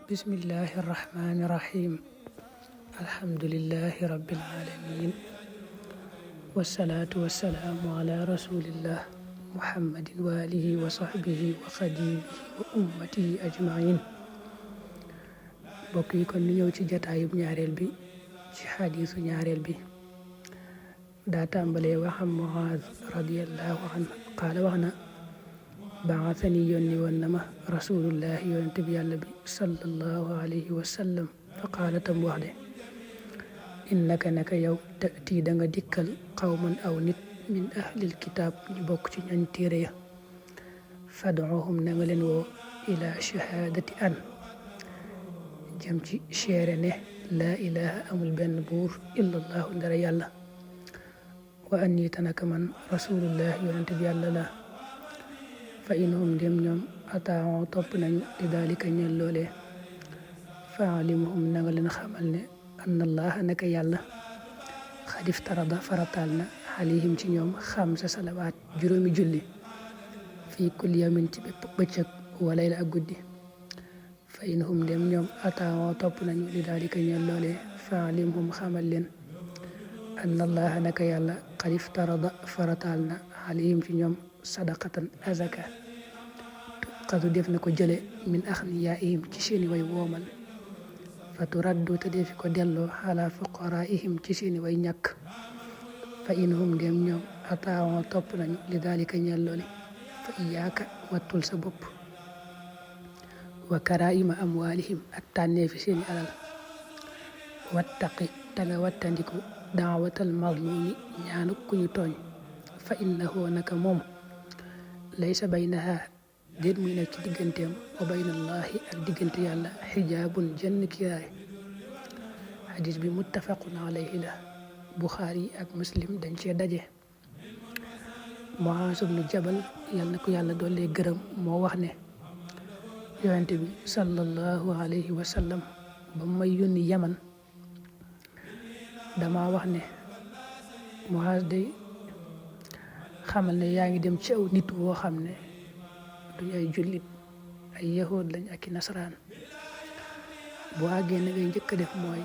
bismillahi irrahmani irrahim alhamdulillahi rabbil alamin wassalatu wassalaamu ala rasulillah muhammadin wa alihi wa sahbihi wa xadimihi wa ummatihi ajmain mbokk yi kon ni ñëw ci jataayub ñaareel bi ci xadiisu ñaareel bi daa tàmbalee waxam Muaaz radiyallahu anhu qaala wax na baasani yónni woon na ma rasulullahi yonente bi yàlla bi sallallahu alayhi wa sallam fa qaala tam wax de innaka naka yow tati da nga dikkal qawman aw nit min ahlil kitaab ñu bokk ci ñañ téere ya fad'uhum na nga leen woo ila shahaadati an jëm ci seere ne laa ilaha amul benn buur illallahu ndara yàlla wa anni tanaka man rasulullah yonente bi yàlla la fa inhum dem ñoom ataaw topp nañu li daalika ñeel loolee fa alimuhum na nga leen xamal ne anna allaha naka yàlla xad iftarada farataal na alayhim ci ñoom xamsa salawaat juróomi julli fii kulli yawmin ci bépp bëccëg wa layla ak guddi fa inhum dem ñoom ataaw topp nañu li daalika ñeel loolee fa alimhum xamal leen anna allaha naka yàlla xad iftarada farataal na alayhim ci ñoom sadaqatan azaka tuqadu def na ko jële min axniyaihim ci seeni way woomal fa turaddu te defi ko delloo ala fuqaraihim ci seeni way ñàkk fa inhum dem ñoom ataawo topp nañu li daalika ñeel loole fa iyaaka wattul sa bopp wa karaima amwalihim ak tànneefi seeni alal wattaqi te nga wattandiku daawatal mazlumi ñaanu ku ñu tooñ fa innahu naka moom laysa baynaha déet muy nekk ci digganteem wa baynallahi ak diggante yàlla xijaabun jenn kiiraay xadis bi muttafaqun alayhi la buxaari ak muslim dañ cee daje Muaaz ibnu Jabal yal na ko yàlla doole gërëm moo wax ne yonente bi sallallahu alayhi wa sallam ba may yónni yaman dama wax ne Muaaz day xamal ne yaa ngi dem ci aw nit woo xam ne duñ ay jullit ay yahood lañ ak i nasaraan boo àggee na ngay njëkk a def mooy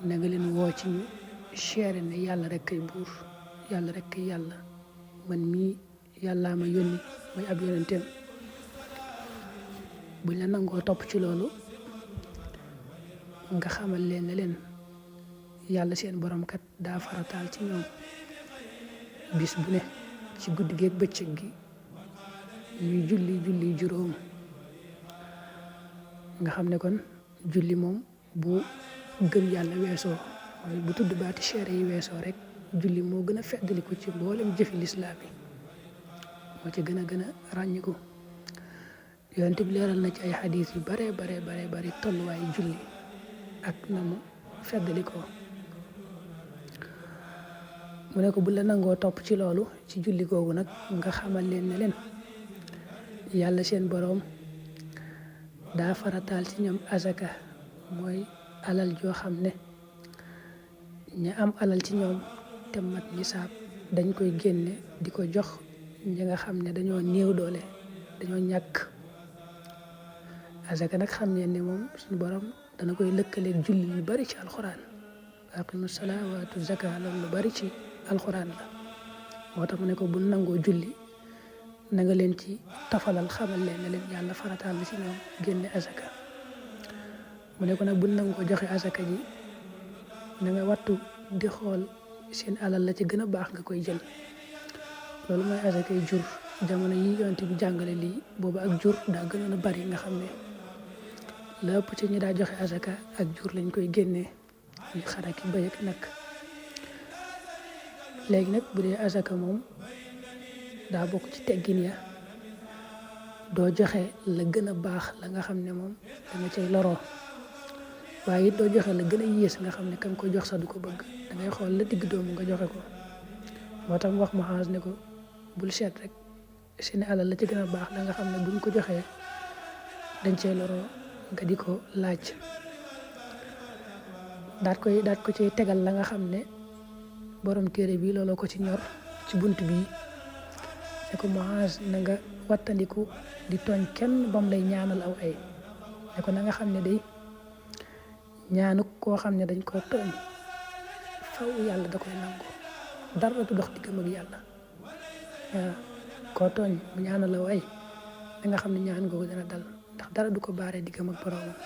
na nga leen woo ci ñu seere ne yàlla rek kay buur yàlla rek kay yàlla man mii yàllaa ma yónni mooy ab yonenteem buñ la nangoo topp ci loolu nga xamal leen ne leen yàlla seen borom kat daa farataal ci ñoom bis bu ne ci guddi geeg bëccëg gi ñuy julli juróom nga xam ne kon julli moom bu gëm yàlla weesoo mooy bu tudd baati seere yi weesoo rek julli moo gën a feddaliku ci mboolem jëfi lislaam yi moo ci gën a ràññiku yonent bi leeral na ci ay xadiis yu bare tolluwaayu julli ak na mu feddalikoo mu ne ko bu la nangoo topp ci loolu ci julli googu nag nga xamal leen ne leen yàlla seen boroom daa farataal ci ñoom azaka mooy alal joo xam ne ña am alal ci ñoom te mat nisaab dañ koy génne di ko jox ñi nga xam ne dañoo néew doole dañoo ñàkk azaka nag xam ngeen ne moom suñu boroom dana koy lëkkaleeg julli yu bari ci alxuraan aqimu salaa wa atu zaka loolu lu bari ci alxuraan la moo tax mu ne ko bu nangoo julli na nga leen ci tafalal xamal leen ne leen yàlla farataal na ci ñoom génne azaka mu ne ko nag bu nangoo joxe azaka ji na nga wattu di xool seen alal la ci gën a baax nga koy jël loolu mooy azakay jur jamono yi yonent bi jàngale lii boobu ak jur daa gënoon a bari nga xam ne la ëpp ci ñi daa joxe azaka ak jur lañ koy génnee ñu xar ak bëy ak nag léegi nag bu dee azaka moom daa bokk ci teggin ya doo joxe la gën a baax la nga xam ne moom da nga cay loroo waaye it doo joxe la gën a yées nga xam ne kam ko jox sax du ko bëgg da ngay xool la digg doomu nga joxe ko moo tax mu wax Muaaz ne ko bul seet rek seeni alal la ci gën a baax la nga xam ne buñ ko joxee dañ cay loroo nga di ko laaj daat ko ci tegal la nga xam ne borom téere bi looloo ko ci ñor ci bunt bi ne ko Muaaz na nga wattandiku di tooñ kenn bam lay ñaanal aw ay ne ko na nga xam ne day ñaanu koo xam ne dañ ko tooñ faw yàlla da koy nangu dara du dox diggam ak yàlla waaw koo tooñ mu ñaana la way da nga xam ne ñaan googu dana dal ndax dara du ko baaree diggam ak boroomam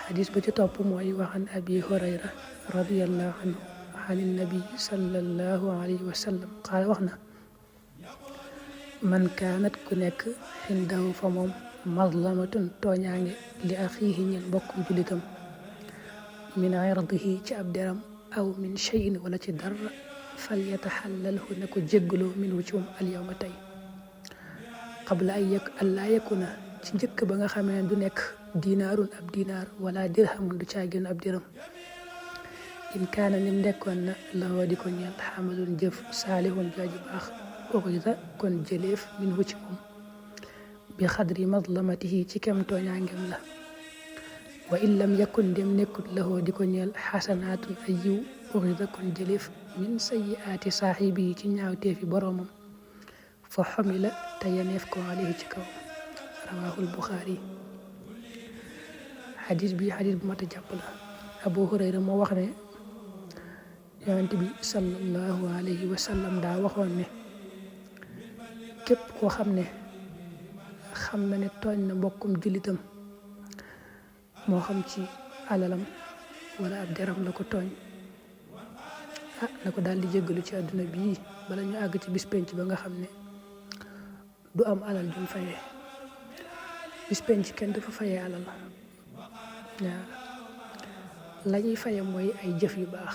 xadis ba ci topp mooy waxan abi hurayra radiyallahu anhu an nabi sallallahu alayhi wa sallam qaala wax na man kaanat ku nekk xindahu fa moom mazlamatun tooñaange li axiihi ñel mbokkum julitam min irdihi ci ab deram aw min cheyin wala ci dara fal yataxallalhu ne ko jéggaloo minhu ci moom alyawma tey qabla an laa yakuna ci njëkk ba nga xamee du nekk dinaarun ab dinaar wala dirhamun du caagin ab diram in kaana nim nekkoon na lawoo di ko ñeel xamalun jëf saalihun jaaji baax uxida kon jëleef minhu ci moom bi xadri mazlamatihi ci kem tooñaangem la wa in lam yakun dem nekkut lahoo di ko ñeel xasanaatun ay yiw uxida kon jëleef min sayyiaati saaxibi ci ñaawteefi boroomam fa xamila te yeneef ko alayhi ci kaw rawaahul buxaari xadis bi xadis bu mat a jàpp la abu hurayra moo wax ne yonent bi sallallahu alayhi wa sallam daa waxoon ne képp koo xam ne xam na ne tooñ na mbokkum jullitam moo xam ci alalam wala ab deram la ko tooñ na ko daal di jéggalu ci àdduna bii bala ñu àgg ci bis penc ba nga xam ne du am alal jum fayee bis penc kenn du fa fayee alal waaw la ñuy faye mooy ay jëf yu baax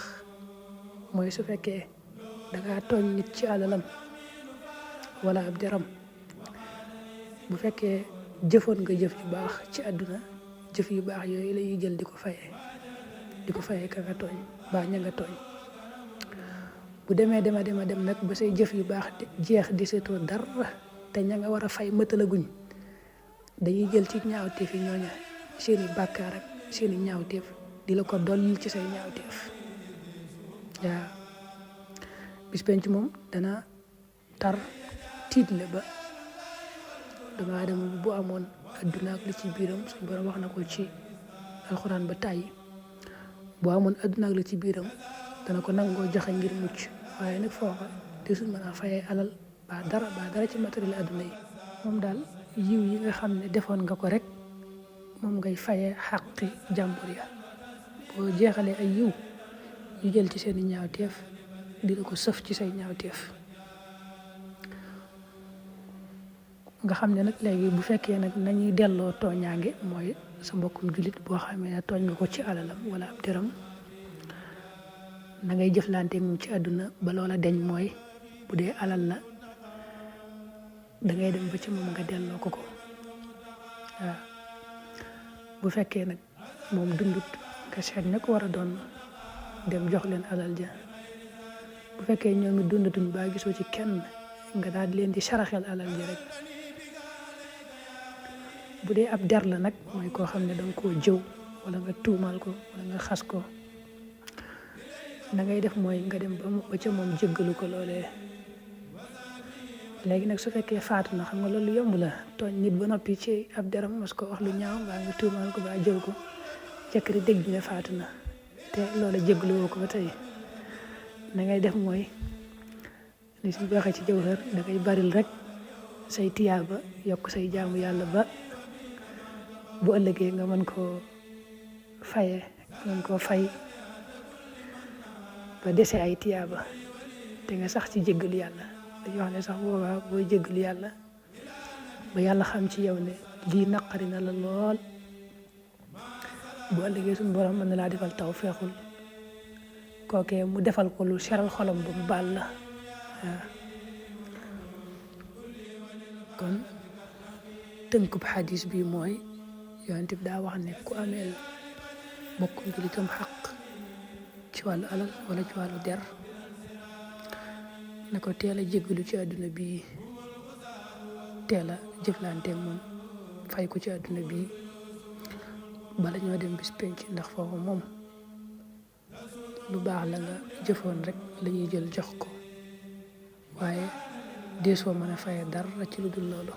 mooy su fekkee dangaa tooñ nit ci alalam wala ab deram bu fekkee jëfoon nga jëf yu baax ci àdduna jëf yu baax yooyu la ñuy jël di ko fayee ka nga tooñ baa ña nga tooñ bu demee dem nag ba say jëf yu baax jeex di seetoo dara te ña nga war a fay mëtalaguñ dañuy jël ci ñaawteef yi ñooña seeni bàkkaar ak seeni ñaawteef di la ko dollil ci say ñaawteef waaw bis penc moom dana tar tiitle ba dama adama bu amoon adduna ak li ci biiram suñu borom wax na ko ci alxuraan ba tàyyi bu amoon adduna ak li ci biiram dana ko nangoo joxe ngir mucc waaye nag foofa di suñ mën a fayee alal ba dara ci matériel adduna yi moom daal yiw yi nga xam ne defoon nga ko rek moom ngay fayee xaqi jàmbur ya boo jeexalee ay yiw ñu jël ci seeni ñaawteef di la ko sëf ci say ñaawteef nga xam ne nag léegi bu fekkee nag nañuy delloo tooñaange mooy sa mbokkum jullit boo xamee ne tooñ nga ko ci alalam wala ab deram na ngay jëflante moom ci àdduna ba loola deñ mooy bu dee alal la dangay dem ba ci moom nga delloo ko waaw bu fekkee nag moom dundut nga seet ña ko war a doon dem jox leen alal ja bu fekkee ñoom it dundatuñ ba gisoo ci kenn nga daal di leen di saraxel alal ja rek bu dee ab der la nag mooy koo xam ne danga koo jëw wala nga tuumal ko wala nga xas ko na ngay def mooy nga dem ba ca moom jéggalu ko loolee léegi nag su fekkee faatu na xam nga loolu yomb la tooñ nit ba noppi ci ab deram mos ko wax lu ñaaw mbaa nga tuumal ko ba jëw ko jëkkëri dégg ne faatu na te loola jéggalu woo ko ba tey na ngay def mooy li suñ waxee ci jawhar da ngay baril rek say tiyaaba yokk say jaamu yàlla ba bu ëllëgee nga mën koo fay ba dese ay tiyaaba te nga sax ci jéggalu yàlla dañuy wax ne sax boobaa booy jéggalu yàlla ba yàlla xam ci yow ne lii naqari na la lool bu ëllëgee suñu borom mën na laa defal taw feexul kookee mu defal ko lu seral xolam ba mu baal la waaw kon tënkub xadis bi mooy yonent bi daa wax ne ku ameel bokkum julitam xaq ci wàllu alal wala ci wàllu der na ko teel a jéggalu ci àdduna bi teel a jëflanteeg moom fay ko ci àdduna bi bala ñoo dem bis penc ndax foofu moom lu baax la nga jëfoon rek la ñuy jël jox ko waaye deesoo mën a faye dara ci lu dul loolu